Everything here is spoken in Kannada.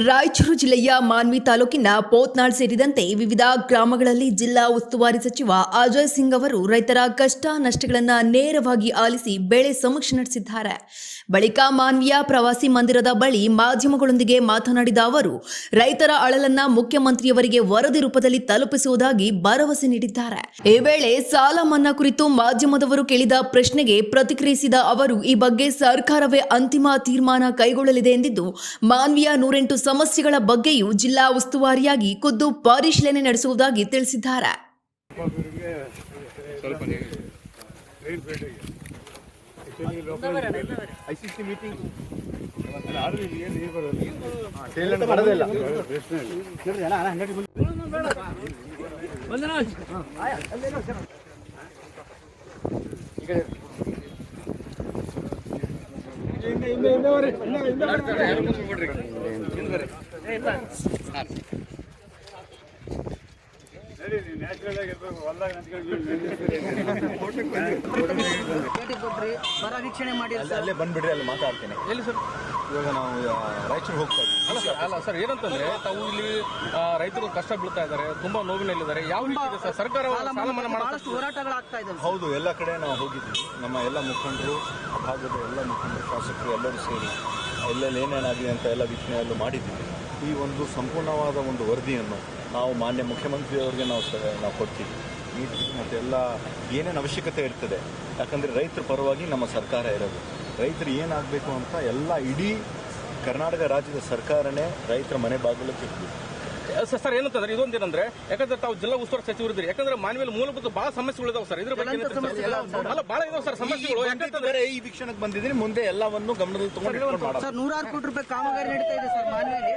ರಾಯಚೂರು ಜಿಲ್ಲೆಯ ಮಾನ್ವಿ ತಾಲೂಕಿನ ಪೋತ್ನಾಳ್ ಸೇರಿದಂತೆ ವಿವಿಧ ಗ್ರಾಮಗಳಲ್ಲಿ ಜಿಲ್ಲಾ ಉಸ್ತುವಾರಿ ಸಚಿವ ಅಜಯ್ ಸಿಂಗ್ ಅವರು ರೈತರ ಕಷ್ಟ ನಷ್ಟಗಳನ್ನು ನೇರವಾಗಿ ಆಲಿಸಿ ಬೆಳೆ ಸಮೀಕ್ಷೆ ನಡೆಸಿದ್ದಾರೆ. ಬಳಿಕ ಮಾನ್ವಿಯ ಪ್ರವಾಸಿ ಮಂದಿರದ ಬಳಿ ಮಾಧ್ಯಮಗಳೊಂದಿಗೆ ಮಾತನಾಡಿದ ಅವರು ರೈತರ ಅಳಲನ್ನ ಮುಖ್ಯಮಂತ್ರಿಯವರಿಗೆ ವರದಿ ರೂಪದಲ್ಲಿ ತಲುಪಿಸುವುದಾಗಿ ಭರವಸೆ ನೀಡಿದ್ದಾರೆ. ಈ ವೇಳೆ ಸಾಲ ಮನ್ನಾ ಕುರಿತು ಮಾಧ್ಯಮದವರು ಕೇಳಿದ ಪ್ರಶ್ನೆಗೆ ಪ್ರತಿಕ್ರಿಯಿಸಿದ ಅವರು ಈ ಬಗ್ಗೆ ಸರ್ಕಾರವೇ ಅಂತಿಮ ತೀರ್ಮಾನ ಕೈಗೊಳ್ಳಲಿದೆ ಎಂದಿದ್ದು ಮಾನ್ವಿಯ 108 ಸಮಸ್ಯೆಗಳ ಬಗ್ಗೆಯೂ ಜಿಲ್ಲಾ ಉಸ್ತುವಾರಿಯಾಗಿ ಖುದ್ದು ಪರಿಶೀಲನೆ ನಡೆಸುವುದಾಗಿ ತಿಳಿಸಿದ್ದಾರೆ. ವೀಕ್ಷಣೆ ಮಾಡಿ ಅಲ್ಲೇ ಬಂದ್ಬಿಡ್ರಿ, ಅಲ್ಲಿ ಮಾತಾಡ್ತೇನೆ. ಎಲ್ಲಿ ಸರ್? ಇವಾಗ ನಾವು ರಾಯಚೂರು ಹೋಗ್ತಾ ಇದ್ದೀವಿ. ಅಲ್ಲ ಸರ್, ಏನಂತಂದ್ರೆ ತಾವು ಇಲ್ಲಿ ರೈತರು ಕಷ್ಟ ಬೀಳ್ತಾ ಇದ್ದಾರೆ, ತುಂಬಾ ನೋವಿನಲ್ಲಿದ್ದಾರೆ. ಯಾವ ರೀತಿ ಇದೆ ಸರ್ ಸರ್ಕಾರ ಸಾಲ ಮನ್ನಾ ಮಾಡಷ್ಟು ಹೋರಾಟಗಳಾಗ್ತಾ ಇದೆ? ಹೌದು, ಎಲ್ಲ ಕಡೆ ನಾವು ಹೋಗಿದ್ದೀವಿ. ನಮ್ಮ ಎಲ್ಲ ಮುಖಂಡರು, ಭಾಗದ ಎಲ್ಲ ಮುಖಂಡರು, ಶಾಸಕರು ಎಲ್ಲರೂ ಸೇರಿ ಎಲ್ಲೆಲ್ಲಿ ಏನೇನಾಗಿದೆ ಅಂತ ಎಲ್ಲ ವೀಕ್ಷಣೆಯಲ್ಲೂ ಮಾಡಿದ್ದೀವಿ. ಈ ಒಂದು ಸಂಪೂರ್ಣವಾದ ಒಂದು ವರದಿಯನ್ನು ನಾವು ಮಾನ್ಯ ಮುಖ್ಯಮಂತ್ರಿಯವರಿಗೆ ನಾವು ಕೊಡ್ತೀವಿ. ಮೀಟಿಂಗ್ ಮತ್ತು ಎಲ್ಲ ಏನೇನು ಅವಶ್ಯಕತೆ ಇರ್ತದೆ, ಯಾಕಂದರೆ ರೈತರ ಪರವಾಗಿ ನಮ್ಮ ಸರ್ಕಾರ ಇರೋದು. ರೈತರು ಏನಾಗಬೇಕು ಅಂತ ಎಲ್ಲ ಇಡೀ ಕರ್ನಾಟಕ ರಾಜ್ಯದ ಸರ್ಕಾರನೇ ರೈತರ ಮನೆ ಬಾಗಿಲಕ್ಕೆ ಇರ್ತದೆ. ಸರ್ ಏನಂತಂದ್ರೆ ಇದೊಂದೇನಂದ್ರೆ, ಯಾಕಂದ್ರೆ ತಾವು ಜಿಲ್ಲಾ ಉಸ್ತುವಾರಿ ಸಚಿವರಿದ್ದೀರಿ, ಯಾಕಂದ್ರೆ ಮಾನ್ವಿಯಲ್ಲಿ ಮೂಲಭೂತ ಬಹಳ ಸಮಸ್ಯೆಗಳಿದಾವೆ ಸರ್. ಇದ್ರ ಬಗ್ಗೆ ಅಲ್ಲ ಬಹಳ ಇದಾವೆ ಸರ್ ಸಮಸ್ಯೆಗಳು. ಯಾಕಂದ್ರೆ ಈ ವೀಕ್ಷಣಕ್ಕೆ ಬಂದಿದ್ದೀನಿ, ಮುಂದೆ ಎಲ್ಲವನ್ನು ಗಮನದಲ್ಲಿ ತಗೊಂಡು ಸರ್ 106 ಕೋಟಿ ರೂಪಾಯಿ ಕಾಮಗಾರಿ ನಡೀತಾ ಇದೆ ಸರ್ ಮಾನ್ವಿಯಲ್ಲಿ.